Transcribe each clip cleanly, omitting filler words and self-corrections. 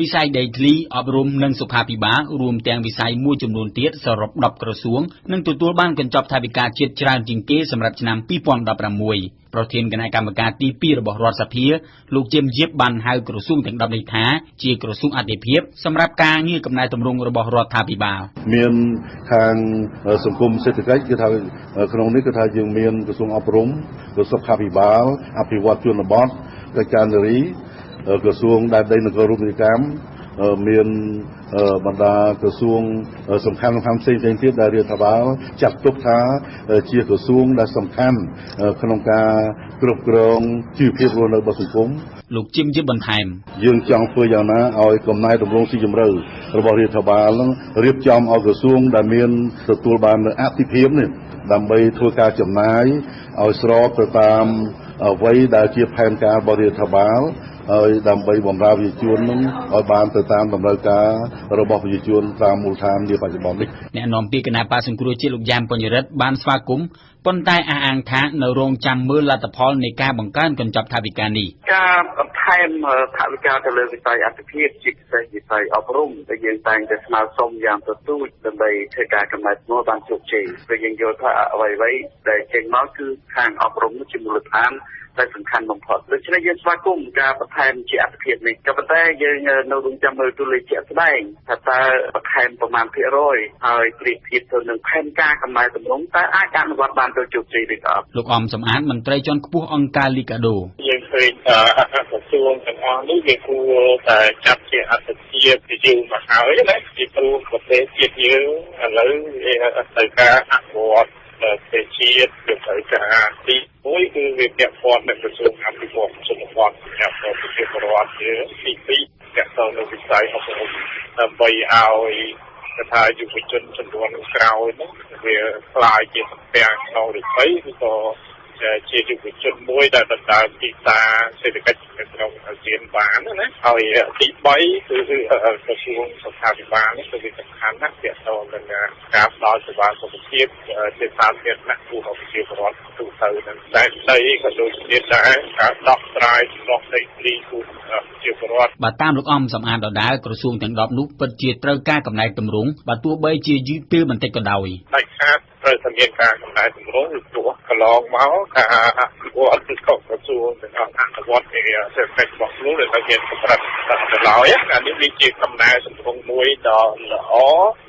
វិស័យដីធ្លីអប់រំនិងសុខាភិបាលរួមទាំងវិស័យមួយចំនួនទៀតសរុប10ក្រសួងនឹងទទួលបានកញ្ចប់ថវិកាជាតិច្រើនជាងគេសម្រាប់ឆ្នាំ2016ប្រធានគណៈកម្មការទី2របស់រដ្ឋសភាលោកជឹមយៀបបានហៅក្រសួងទាំង10នេះថាជាក្រសួងអាទិភាពសម្រាប់ការងារកំណែទម្រង់របស់រដ្ឋាភិបាលមានខាងសង្គមសេដ្ឋកិច្ចគឺថាក្នុងនេះគឺថាយើងមានក្រសួងអប់រំក្រសួងសុខាភិបាលអភិវឌ្ឍជនបទកិច្ចការនារីក្រសួងដែនដីនគររូបនីយកម្មមានបណ្ដាក្រសួងសំខាន់ផ្សេងទៀតដែលរដ្ឋាភិបាលចាត់ទុកថាជាក្រសួងដែលសំខាន់ក្នុងការគ្រប់គ្រងជីវភាពរស់នៅរបស់សង្គមលោកជឹមយិបបន្ថែមយើងចង់ធ្វើយ៉ាងណាឲ្យកំណែតម្រង់ស៊ីជម្រៅរបស់រដ្ឋាភិបាលនឹងរៀបចំឲ្យក្រសួងដែលមានទទួលបានអធិភាពនេះដើម្បីធ្វើការចំណាយឲ្យស្របទៅតាមអ្វីដែលជាផែនការរបស់រដ្ឋាភិបាលហើយដើម្បីបម្រើប្រជាជននឹងឲ្យបានទៅតាមតម្រូវការរបស់ប្រជាជនតាមមូលដ្ឋាននាបច្ចុប្បន្ននេះអ្នកនាំពាក្យគណៈបក្សសង្គ្រោះជាតិលោកយ៉ាមបញ្ញរិទ្ធបានស្វាគមន៍ប៉ុន្តែអះអាងថានៅរងចាំមើលលទ្ធផលនៃការបង្កើនកញ្ចប់ថវិកានេះការបន្ថែមថវិកាទៅលើវិស័យអភិភាពជាពិសេសវិស័យអប់រំដែលយើងតែងតែស្នើសុំយ៉ាងទទូចដើម្បីធ្វើការកំណែទម្រង់បានជោគជ័យព្រោះយើងយល់ថាអ្វីៗដែលចេញមកគឺខាងអប់រំជាមូលដ្ឋានតែសំខាន់បំផុតដូច្នេះយើងស្វាគមន៍ការបន្ថែមជាអត្ថភាពនេះក៏ប៉ុន្តែយើងនៅរងចាំមើលទូលេខជាក់ស្ដែងថាតើបន្ថែមប្រមាណភាគរយហើយប្រៀបធៀបទៅនឹងផែនការកំណែទម្រង់តើអាចអនុវត្តបានទៅជោគជ័យឬក៏អត់លោកអំសំអាតមន្ត្រីជាន់ខ្ពស់អង្គការលីកាដូយើងឃើញថាក្រសួងទាំងអស់នេះវាគួរតែចាត់ជាអត្ថភាពជាយូរមកហើយណាពីព្រោះប្រទេសជាតិយើងឥឡូវទៅការអភិវឌ្ឍប្រទេសជាតិទៅការទីមួយគឺវាពាក់ព័ន្ធនឹងក្រសួងអភិវឌ្ឍជនបទពាក់ព័ន្ធប្រជាពលរដ្ឋយើងទីពីរពាក់ព័ន្ធនឹងវិស័យអប់រំដើម្បីឲ្យថាយុវជនចំនួនក្រោយនោះវាខ្លាយជាសំពាំងក្នុងវិស័យឬក៏ជាយុវជនមួយដែលបន្តទីផ្សារសេដ្ឋកិច្ចក្នុងអាស៊ានបានណាហើយទី3គឺក្រសួងសុខាភិបាលនេះគឺសំខាន់ណាស់ទាក់ទងនឹងការផ្ដល់សេវាសុខភាពជាសាធារណៈពលរដ្ឋប្រជាពលរដ្ឋទូទៅនឹងតែដីក៏ដូចគ្នាដែរការដោះស្រាយចំណុចដីធ្លីពលប្រជាពលរដ្ឋបើតាមលោកអំសំអាតដដែលក្រសួងទាំង10នោះពិតជាត្រូវការកំណែទម្រង់បើទោះបីជាយឺតពេលបន្តិចក៏ដោយតែខាតត្រូវតែមានការកំណែទម្រង់ព្រោះកន្លងមកការអភិវឌ្ឍគឺក្រសួងទាំងអនុវត្តជាសេដ្ឋកិច្ចរបស់ខ្លួនដែលមានកម្រិតដល់ឡើយអានេះវាជាកំណែទម្រង់មួយដ៏ល្អ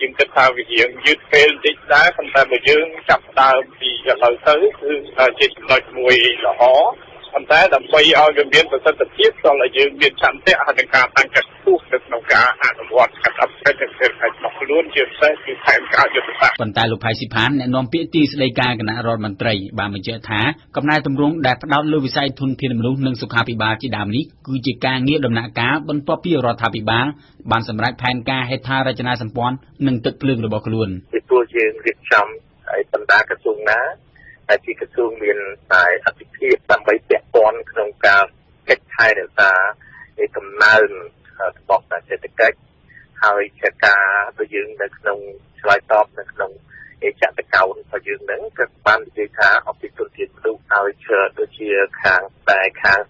យើងគិតថាវារៀងយឺតពេលបន្តិចដែរប៉ុន្តែបើយើងចាប់ដើមពីឥឡូវទៅគឺជាចំណុចមួយល្អប៉ុន្តែដើម្បីឲ្យវាមានប្រសិទ្ធភាពក៏យើងមានឆន្ទៈហើយនឹងការតាំងចិត្តខ្ពស់នៅក្នុងការអនុវត្តកាត់អភិបាលសេដ្ឋកិច្ចរបស់ខ្លួនជាពិសេសគឺផែនការយុទ្ធសាស្ត្រប៉ុន្តែលោកផៃស៊ីផានអ្នកនាំពាក្យទីស្តីការគណៈរដ្ឋមន្ត្រីបានបញ្ជាក់ថាកំណែទម្រង់ដែលផ្ដោតលើវិស័យធនធានមនុស្សនិងសុខាភិបាលជាដើមនេះគឺជាការងារដំណាក់កាលបន្ទាប់ពីរដ្ឋាភិបាលបានសម្រេចផែនការហេដ្ឋារចនាសម្ព័ន្ធនិងទឹកភ្លើងរបស់ខ្លួនពីព្រោះយើងរៀបចំឲ្យបណ្ដាក្រសួងណាតែជាក្រសួងមានតែអធិភាពដើម្បីពាក់ព័ន្ធក្នុងការកិច្ចថែរក្សាឯកំណើនរបស់សេដ្ឋកិច្ចហើយជាការរបស់យើងនៅក្នុងឆ្លើយតបនៅក្នុងចក្រកោណរបស់យើងហ្នឹងក៏បាននិយាយថាអភិជនជាតិមនុស្សឲ្យដូចជាខាង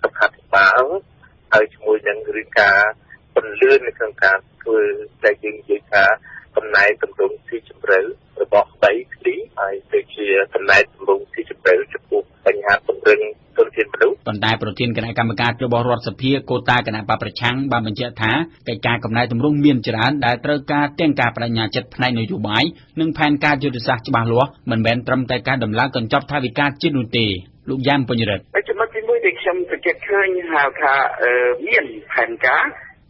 សុខាភិបាលហើយជាមួយនឹងរឿងការពន្លឿននៅក្នុងការធ្វើដែលយើងនិយាយថាកំណែទម្រង់ស៊ីជម្រៅរបស់ដីធ្លីហើយដូចជាកំណែទម្រង់ស៊ីជម្រៅចំពោះបញ្ហាពង្រឹងទុនធានមនុស្សប៉ុន្តែប្រធានគណៈកម្មការរបស់រដ្ឋសភាកូតាគណៈបព្វប្រឆាំងបានបញ្ជាក់ថាកិច្ចការកំណែទម្រង់មានច្រើនដែលត្រូវការទាំងការបដិញ្ញាចិត្តផ្នែកនយោបាយនិងផែនការយុទ្ធសាស្ត្រច្បាស់លាស់មិនមែនត្រឹមតែការដំឡើងកញ្ចប់ថវិកាជាតិនោះទេលោកយ៉ាមបញ្ញរិទ្ធចំណុចទី1ដែលខ្ញុំសង្កេតឃើញហៅថាមានផែនការ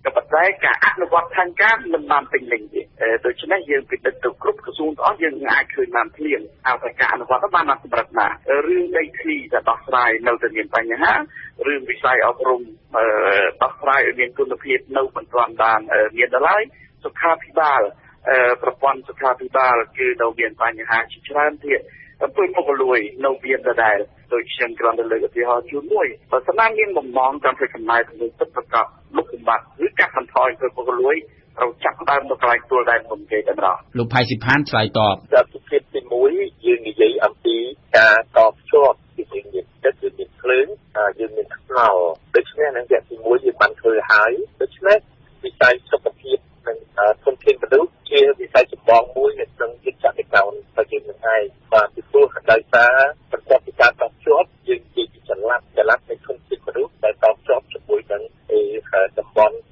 ក៏ប៉ុន្តែការអនុវត្តផែនការមិនបានពេញលេញទេដូច្នេះយើងពិនិត្យទៅគ្រប់ក្រសួងទាំងអស់យើងអាចឃើញបានភ្លាមហើយការអនុវត្តបានសម្រាប់ណារឿងដីធ្លីដែលដោះស្រាយនៅតែមានបញ្ហារឿងវិស័យអប់រំដោះស្រាយឲ្យមានគុណភាពនៅមិនទាន់បានមានដល់ហើយសុខាភិបាលប្រព័ន្ធសុខាភិបាលគឺនៅមានបញ្ហាជាច្រើនទៀតអំពើពុករលួយនៅមានដដែលដោយខ្ញុំគ្រាន់តែលើកឧទាហរណ៍ជូនមួយបើស្មានមានបំណងចង់ធ្វើកំណែទម្រង់ទឹកប្រកបលុបបំបាត់ឬកាត់បន្ថយអំពើពុករលួយត្រូវចាប់ដើមនៅកន្លែងទួលដែនមុនគេតែម្ដងលោកផៃស៊ីផានឆ្លើយតបដល់ទីទី1យើងនិយាយអំពីការតបភ្ជាប់ពីយើងមានទឹកយើងមានភ្លើងយើងមានថ្នល់ដូច្នេះនឹងទី1យើងបានធ្វើហើយដូច្នេះវិស័យ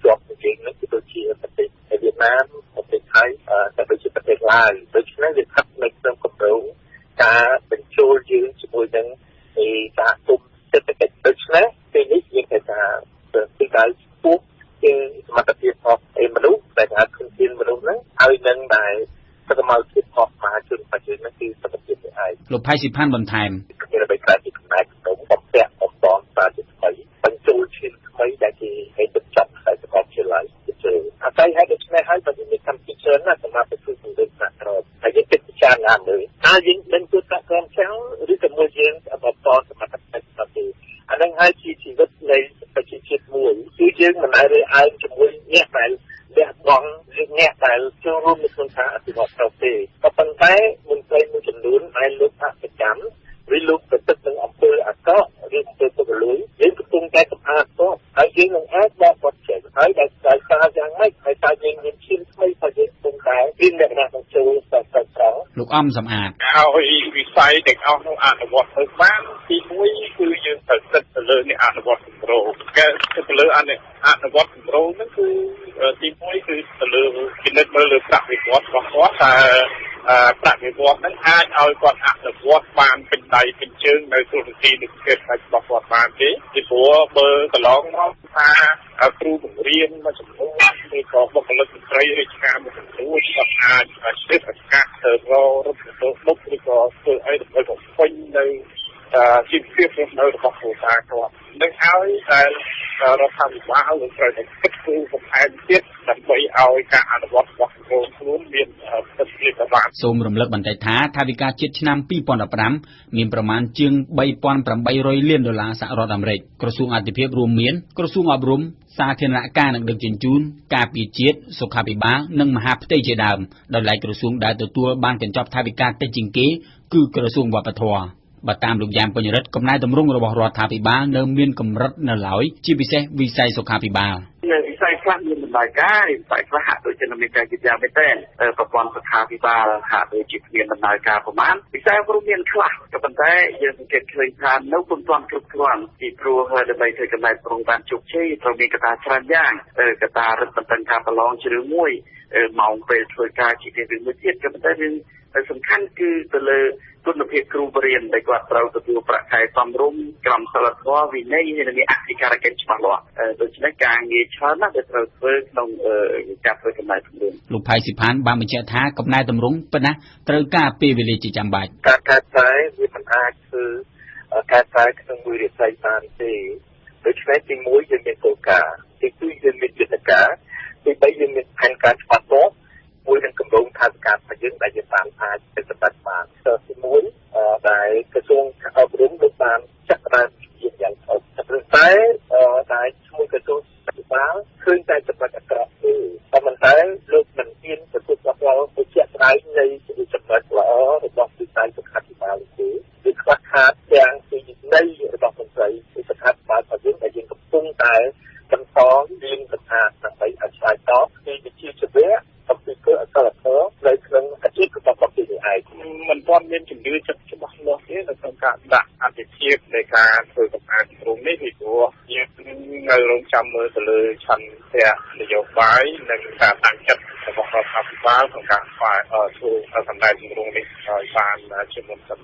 ជាប់ជាងនេះគឺដូចជាប្រទេសវៀតណាមប្រទេសថៃតែដូចជាប្រទេសឡាវដូច្នេះវាស្ថិតនៅក្នុងគម្រោងការបញ្ចូលយើងជាមួយនឹងការគុំសេដ្ឋកិច្ចដូច្នេះពេលនេះយើងគេថាពីដៅពោះជាសមត្ថភាពរបស់មនុស្សដែលអាចឃើញពីមនុស្សហ្នឹងហើយនឹងដែលសកម្មភាពរបស់មហាជនបច្ចុប្បន្ននេះគឺសកម្មភាពនេះឯងលោកផៃស៊ីផាន់បន្ថែមគេដើម្បីការជាផ្នែកក្នុងបំពាក់បំពន់សារជាថ្មីបញ្ចូលឈានថ្មីដែលគេឲ្យបញ្ចប់ខ្សែសកលវិទ្យាល័យជឿអាស្រ័យហើយដូច្នេះហើយបើមានកម្មវិធីច្រើនណាស់សម្រាប់ទទួលជំនួយសហគ្រាសហើយយើងគិតពិចារណាមើលតើយើងនឹងធ្វើសហគ្រាសចឹងឬក៏មួយយើងបំពន់សមត្ថភាពទៅទេអានឹងហើយជាជីវិតនៃប្រជាជាតិមួយគឺយើងមិនអាចរើសអើងជាមួយអ្នកដែលលះបង់ឬអ្នកដែលចូលរួមនៅក្នុងការអភិវឌ្ឍប្រទេសក៏ប៉ុន្តែមន្ត្រីមួយចំនួនដែលលោកអសកម្មឬលោកប្រតិបត្តិនឹងអង្គើអាក្រក់ឬអង្គើពុករលួយយើងកំពុងតែសម្អាតទៅហើយយើងនឹងអាចបកគាត់ចេញហើយដែលសារយ៉ាងម៉េចហើយតើយើងមានឈាមថ្មីថាយើងកំពុងតែមានលក្ខណៈនឹងចូលទៅត្រង់លោកអំសំអាតហើយវិស័យទាំងអស់នោះអនុវត្តទៅបានទី1គឺយើងត្រូវគិតទៅលើអ្នកអនុវត្តគម្រោងគេគិតទៅលើអនុវត្តគម្រោងហ្នឹងគឺទី1គឺទៅលើពិនិត្យមើលលើប្រាក់វិវត្តរបស់គាត់តើប្រាក់វិវត្តហ្នឹងអាចឲ្យគាត់អនុវត្តបានពេញដៃពេញជើងនៅទូរទស្សន៍នេះគេរបស់គាត់បានទេពីព្រោះបើកន្លងមកថាគ្រូបង្រៀនមួយចំនួនឬក៏បុគ្គលិកមន្ត្រីរាជការមួយចំនួនគាត់អាចស្ទើរអាកាសទៅរករដ្ឋទៅមុខឬក៏ធ្វើអីដើម្បីបំពេញនៅជីវភាពរស់នៅរបស់គ្រួសារគាត់នឹងហើយតែរដ្ឋាភិបាលនឹងត្រូវតែគិតគូរបន្ថែមទៀតដើម្បីឲ្យការអនុវត្តរបស់ខ្លួនមានប្រសិទ្ធភាពបាន សូមរំលឹកបន្តិចថាថវិកាជាតិឆ្នាំ2015មានប្រមាណជាង$3,800 លានសហរដ្ឋអាមេរិកក្រសួងអាទិភាពរួមមានក្រសួងអប់រំសាធារណការនិងដឹកជញ្ជូនការពារជាតិសុខាភិបាលនិងមហាផ្ទៃជាដើមដោយឡែកក្រសួងដែលទទួលបានកញ្ចប់ថវិកាតិចជាងគេគឺក្រសួងវប្បធម៌បើតាមលោកយ៉ាងពេញរិទ្ធកំណែតម្រង់របស់រដ្ឋាភិបាលនៅមានកម្រិតនៅឡើយជាពិសេសវិស័យសុខាភិបាលវិស័យខ្លះមានដំណើរការវិស័យខ្លះហាក់ដូចជាមានការជាមែនតែប្រព័ន្ធសុខាភិបាលហាក់ដូចជាមានដំណើរការប្រមាណវិស័យរួមមានខ្លះក៏ប៉ុន្តែយើងសង្កេតឃើញថានៅពុំទាន់គ្រប់គ្រាន់ពីព្រោះដើម្បីធ្វើកំណែតម្រង់បានជោគជ័យត្រូវមានកត្តាច្រើនយ៉ាងកត្តារឹតបន្តឹងការប្រឡងជារឿងមួយម៉ោងពេលធ្វើការជារឿងមួយទៀតក៏ប៉ុន្តែរឿងសំខាន់គឺទៅលើគុណភាពគ្រូបរិញ្ញាបត្រដែលគាត់ត្រូវទទួលប្រាក់ខែសមរម្យក្រមសីលធម៌វិន័យនិងមានអធិការកិច្ចច្បាស់លាស់ដូច្នេះការងារច្រើនណាស់ដែលត្រូវធ្វើក្នុងការធ្វើកំណែតម្រង់លោកផៃស៊ីផានបានបញ្ជាក់ថាកំណែតម្រង់ប៉ុណ្ណាត្រូវការពេលវេលាជាចាំបាច់ការកែប្រែវាមិនអាចធ្វើកែប្រែក្នុងមួយរយៈបានទេដូច្នេះទី1យើងមានគោលការណ៍ទី2យើងមានយន្តការទី3យើងមានផែនការច្បាស់លាស់មួយនឹងគម្រោងថាវិការរបស់យើងដែលយើងបានអាចទៅសម្រេចបានទី1ដែលក្រសួងអប់រំលោកបានចាត់ផ្ដើមជាយ៉ាងល្អតែតែជាមួយក្រសួងសុខាភិបាលឃើញតែចំណុចអាក្រក់ទេតែមិនតែលោកមិនហ៊ានទទួលស្គាល់ទៅជាក់ស្ដែងនៃចំណុចល្អរបស់វិស័យសុខាភិបាលទេគឺខ្វះខាតទាំងពីនៃរបស់មន្ត្រីសុខាភិបាលរបស់យើងដែលយើងកំពុងតែបន្តមានកថាដើម្បីឲ្យឆ្លើយតបពីវិជ្ជាជីវៈអំពីគឺអសរធម៌នៅក្នុងអាជីពរបស់ប្រទេសនេះឯងមិនទាន់មានជំនឿច្បាស់លាស់ទេនៅក្នុងការដាក់អតិថិភាពនៃការធ្វើកំណែតម្រង់នេះពីព្រោះយើងនៅរងចាំមើលទៅលើឆន្ទៈនយោបាយនិងការតាំងចិត្តរបស់រដ្ឋាភិបាលក្នុងការធ្វើកំណែតម្រង់នេះឲ្យបានជាមុនសិន